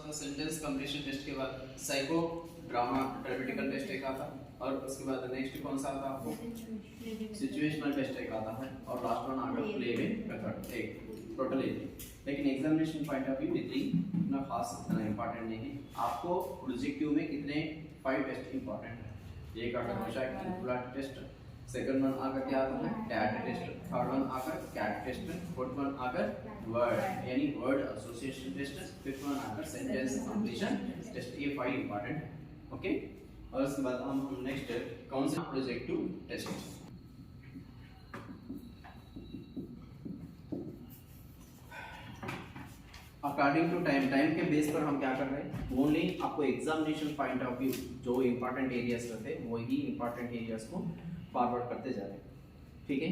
था sentence completion test के बाद साइको ड्रामा ड्रामेटिकल टेस्ट एक आता और उसके बाद नेक्स्ट कौन सा आता है आपको सिचुएशनल टेस्ट एक आता है और लास्ट वन आगे प्ले में मेथड एक टोटल लेकिन एग्जामिनेशन पॉइंट ऑफ व्यू इतना खास इतना इंपॉर्टेंट नहीं है। आपको प्रोजेक्टिव में कितने 5 टेस्ट इंपॉर्टेंट है। एक आता है प्लॉट टेस्ट, सेकंड वन आकर क्या आता है डैट टेस्ट, थर्ड वन आकर कैट टेस्ट, फोर्थ वन आकर वर्ड यानी word association test, fifth one आकर सेंटेंस कंप्लीशन टेस्ट। ये 5 इंपॉर्टेंट है। ओके, और उसके बाद हम नेक्स्ट कौन सा projective test according to time के बेस पर हम क्या कर रहे हैं, ओनली आपको एग्जामिनेशन पॉइंट ऑफ व्यू जो इंपॉर्टेंट एरियाज रहते हैं वही इंपॉर्टेंट एरियाज को फॉरवर्ड करते जा रहे हैं। ठीक है,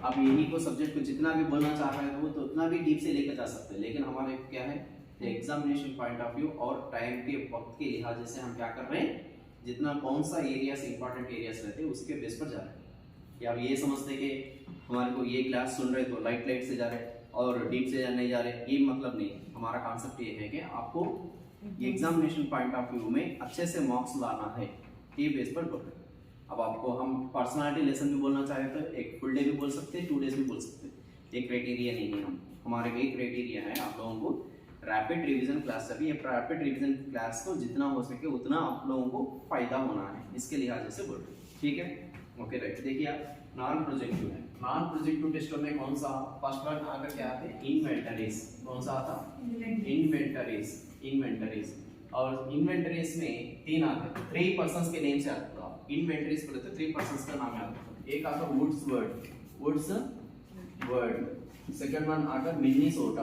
आप यही को सब्जेक्ट को जितना भी बोलना चाह रहे हो तो उतना भी डीप से लेकर जा सकते हैं, लेकिन हमारे क्या है एग्जामिनेशन पॉइंट ऑफ व्यू और टाइम के वक्त के लिहाज से हम क्या कर रहे हैं, जितना कौन सा एरियाज इंपॉर्टेंट एरियाज रहते हैं उसके बेस पर जा रहे हैं। या आप ये समझते कि हमारे को ये क्लास सुन रहे तो लाइट से जा रहे हैं और डीप से नहीं जा रहे, ये मतलब नहीं। हमारा कॉन्सेप्ट ये है कि आपको एग्जामिनेशन पॉइंट ऑफ व्यू में अच्छे से मार्क्स लाना है, ये बेस पर बोल रहे हैं। अब आपको हम पर्सनालिटी लेसन भी बोलना चाहे तो एक फुल डे भी बोल सकते हैं, 2 डेज भी बोल सकते हैं, एक क्राइटेरिया नहीं है। हमारे एक क्राइटेरिया है आप लोगों को रैपिड रिवीजन क्लास सभी ये रैपिड रिवीजन क्लास को जितना हो सके उतना आप लोगों को फायदा होना है, इसके लिहाज से बोल रहे हैं। ठीक है, ओके राइट। देखिए आप नॉन प्रोजेक्टिव है, नॉन प्रोजेक्टिव टेस्ट में कौन सा फर्स्ट वन आकर क्या आते हैं इन्वेंटरीज, कौन सा आता इन्वेंटरीज, इन्वेंटरीज। और इन्वेंटरीज में 3 आते हैं, 3 पर्संस के नेम से आता है। इन्वेंटरीज बोले तो 3 पर्संस का नाम आता है। एक आता Woodsworth, Woodsworth, second one आकर मिनीसोटा,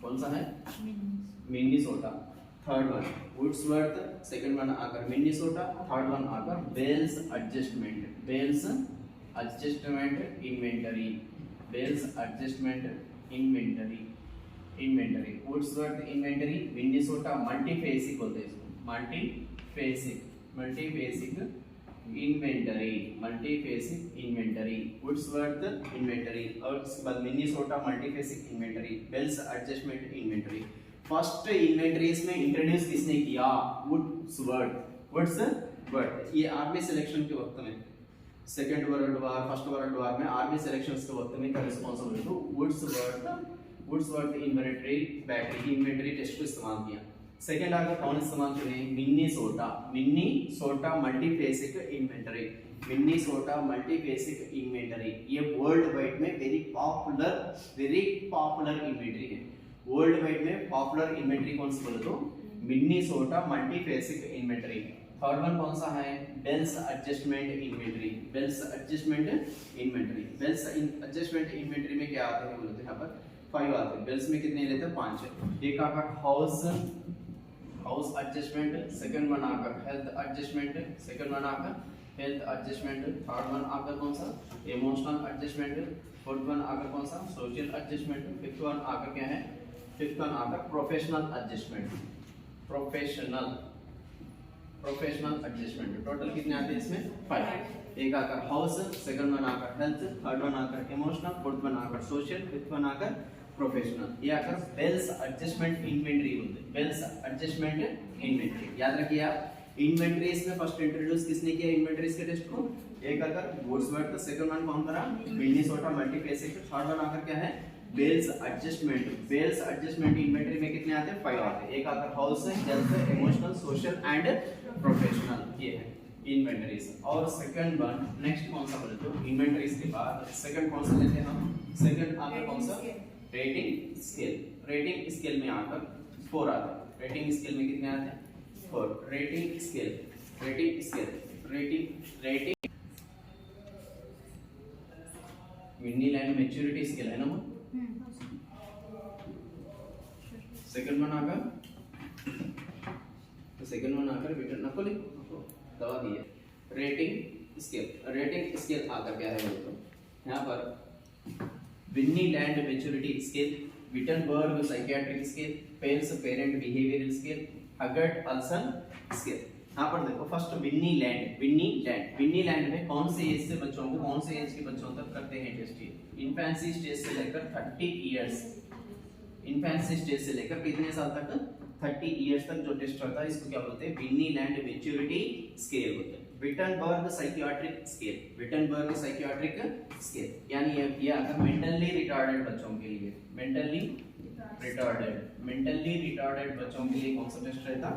कौन सा है Minnesota, third one Woodsworth, second one आकर मिनीसोटा, थर्ड वन आकर Bell's adjustment, Bell's adjustment inventory, Bell's adjustment inventory, inventory Woodsworth inventory, Minnesota multiphasic बोलते हैं इसको, multiphasic, multiphasic inventory, multiphasic inventory, Woodsworth inventory, और उसके बाद Minnesota multiphasic inventory, Bell's adjustment inventory. First inventories में introduce किसने किया, वुड्सवर्थ, वुड्सवर्थ। ये आर्मी सिलेक्शन के वक्त में, second world war first world war में आर्मी सिलेक्शंस के वक्त में का रिस्पांसिबल तो Woodsworth, Woodsworth inventory battery inventory test को इस्तेमाल किया। सेकंड आगे कौन इस्तेमाल करें, Minnesota, Minnesota multiphasic inventory, Minnesota multiphasic inventory. ये वर्ल्ड वाइड में वेरी पॉपुलर इन्वेंटरी है। वर्ल्ड वाइड में पॉपुलर इन्वेंटरी कौन सी बोले तो Minnesota multiphasic inventory. Third one कौन सा है, Bell's adjustment inventory, Bell's adjustment inventory. Bell's adjustment inventory में क्या आते हैं बोले तो यहाँ पर 5 आते हैं, बेल्स में कितने लेते हैं 5 है। एक आकर हाउस एडजस्टमेंट, सेकंड वन आकर हेल्थ एडजस्टमेंट, सेकंड वन आकर हेल्थ एडजस्टमेंट, थर्ड वन आकर कौन सा इमोशनल एडजस्टमेंट, फोर्थ वन आकर कौन सा सोशल एडजस्टमेंट, फिफ्थ वन आकर क्या है, फिफ्थ वन आकर professional adjustment, professional adjustment. Total कितने आते हैं इसमें 5। एक आकर हाउस, सेकंड वन आकर हेल्थ, थर्ड वन आकर इमोशनल, फोर्थ वन आकर सोशल, फिफ्थ वन आकर प्रोफेशनल। ये आकर बेल्स एडजस्टमेंट इन्वेंटरी बोलते हैं, बेल्स एडजस्टमेंट इन्वेंटरी। याद रखिए आप, इन्वेंटरीज में फर्स्ट इंट्रोड्यूस किसने किया इन्वेंटरीज के टेस्ट को, एक आकर वुड्सवर्थ, सेकंड वन कौन करा मिनीसोटा मल्टीफेसिक, थर्ड वन आकर क्या है Bell's adjustment. Bell's adjustment inventory में कितने आते हैं 5 आते हैं। एक आकर house, health, emotional, social and professional, ये है इन्वेंटरीज। और सेकंड वन नेक्स्ट कौन सा बोले तो इन्वेंटरीज के बाद सेकंड कौन सा लेते हैं हम, सेकंड आकर कौन सा रेटिंग स्केल। रेटिंग स्केल में आकर 4 आते हैं, रेटिंग स्केल में कितने आते हैं 4। Rating scale, rating scale, rating मिनीलैंड मैच्योरिटी स्केल है ना वो। सेकंड वन आकर तो सेकंड वन आकर बेटा नको लिखो दवा दी है। रेटिंग स्केल, रेटिंग स्केल आकर क्या है बोलो तो यहाँ पर Vineland maturity scale, Wittenberg psychiatric scale, Pels parent behavioural scale, Haggerty Olson scale. यहाँ पर देखो फर्स्ट विन्नीलैंड, विन्नीलैंड में कौन से एज से बच्चों को, कौन से एज के बच्चों तक करते हैं टेस्ट, इन्फेंसी स्टेज से लेकर 30 इयर्स, इन्फेंसी स्टेज से लेकर कितने साल तक 30 इयर्स तक जो टेस्ट रहता है इसको क्या बोलते हैं, विट्नीलैंड मैच्योरिटी स्केल बोलते हैं, Wittenberg psychiatric scale, Wittenberg psychiatric scale. यानी ये अगर मेंटली रिटार्डेड बच्चों के लिए, मेंटली रिटार्डेड बच्चों के लिए कौन सा टेस्ट रहता,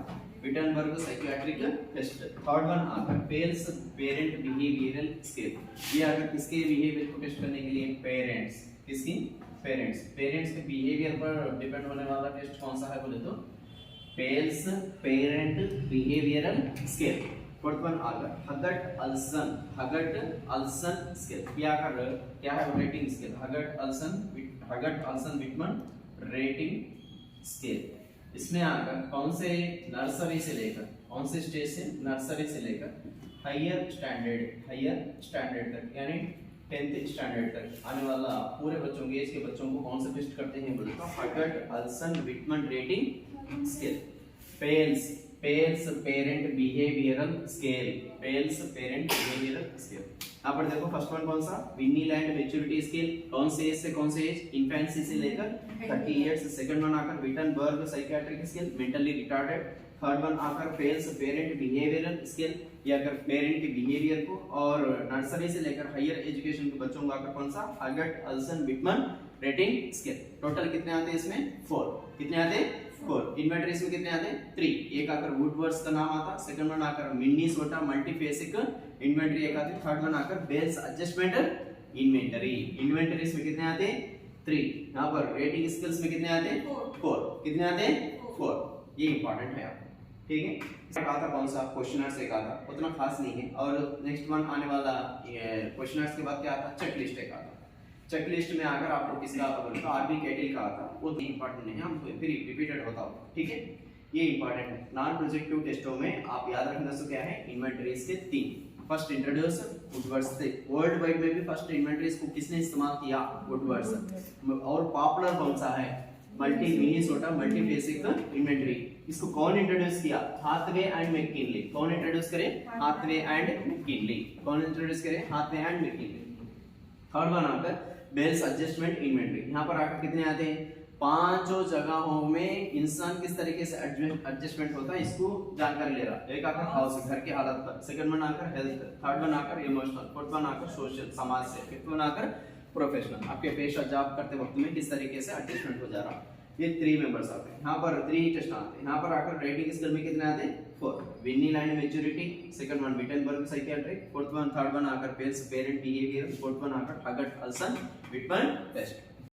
Wittenberg psychiatric test. Third one आता पेल्स पेरेंट बिहेवियरल स्केल, ये अगर किसके बिहेवियर को टेस्ट करने के लिए, पेरेंट्स, किसकी, पेरेंट्स के बिहेवियर पर डिपेंड होने वाला टेस्ट कौन सा है बोले तो Pels parent behavioural scale. Fourth one आ गया हगट अल्सन स्केल, क्या है rating scale, Haggerty Olson Wickman rating scale. इसमें आकर कौन से नर्सरी से लेकर, कौन से स्टेज से, नर्सरी से लेकर हायर स्टैंडर्ड तक यानी 10th स्टैंडर्ड तक आने वाला पूरे बच्चों के एज के बच्चों को कौन से टेस्ट करते हैं बोले तो Haggerty Olson Wickman rating scale. Pels parent behavioural scale, Pels parent behavioural scale. यहाँ पर देखो फर्स्ट वन कौन सा, विट्नीलैंड मैच्योरिटी स्केल, कौन से एज से कौन से एज, इन्फेंसी से लेकर 30 इयर्स। सेकंड वन आकर Wittenberg psychiatric scale, mentally retarded. Third one आकर पेल्स पेरेंट बिहेवियरल स्केल, ये अगर पेरेंट के बिहेवियर को, और नर्सरी से लेकर हायर एजुकेशन के बच्चों को आकर कौन सा, हगट Olson Wickman rating scale. Total कितने आते हैं इसमें, 4। कितने आते हैं, 4। इन्वेंटरीज में कितने आते हैं, 3। एक आकर वुडवर्ड्स का नाम आता, सेकंड वन आकर मिनीसोटा मल्टीफेसिक इन्वेंटरी एक आती, थर्ड वन आकर बेल्स एडजस्टमेंट इन्वेंटरी। इन्वेंटरीज में कितने आते हैं, 3। यहाँ पर रेटिंग स्केल्स में कितने आते हैं, 4। कितने आते हैं, 4। ये इंपॉर्टेंट है आपको, ठीक है। कहा था कौन सा, क्वेश्चनर्स एक आता, उतना खास नहीं है। और नेक्स्ट वन आने वाला क्वेश्चनर्स के बाद क्या आता, चेकलिस्ट एक आता। चेकलिस्ट में आकर आपको किसका आता बोले तो आरबी कैटिल का आता, वो तो इंपॉर्टेंट नहीं है, हमको फिर रिपीटेड होता होगा, ठीक है। ये इंपॉर्टेंट है। नॉन प्रोजेक्टिव टेस्टों में आप याद रखना सो क्या है, इन्वेंटरीज के 3। फर्स्ट इंट्रोड्यूस वुडवर्ड्स थे, वर्ल्ड वाइड में भी फर्स्ट इन्वेंटरीज को किसने इस्तेमाल किया, वुडवर्ड्स। और पॉपुलर कौन सा है, मिनीसोटा मल्टीफेसिक इन्वेंटरी। इसको कौन इंट्रोड्यूस किया, हाथवे एंड मैकिनले। कौन इंट्रोड्यूस करे, हाथवे एंड मैकिनले। कौन इंट्रोड्यूस करे, Hathaway and McKinley. Third one आता है बेल्स एडजस्टमेंट इन्वेंटरी। यहाँ पर आकर कितने आते हैं, 5 जगहों में इंसान किस तरीके से एडजस्टमेंट होता है इसको जानकारी ले रहा। एक आकर हाउस, घर की हालत पर, सेकंड वन आकर हेल्थ, थर्ड वन आकर इमोशनल, फोर्थ वन आकर सोशल, समाज से, फिफ्थ वन आकर प्रोफेशनल, आपके पेशा जॉब करते वक्त में किस तरीके से एडजस्टमेंट हो जा रहा। ये 3 मेंबर्स आते हैं। यहाँ पर 3 टेस्ट आते हैं। यहाँ पर आकर रेटिंग स्केल में कितने आते हैं, 4। Vineland maturity, second one Wittenberg psychiatric, fourth one third one आकर Pels parent behaviour, fourth one आकर हगट अल्सन विटमन टेस्ट।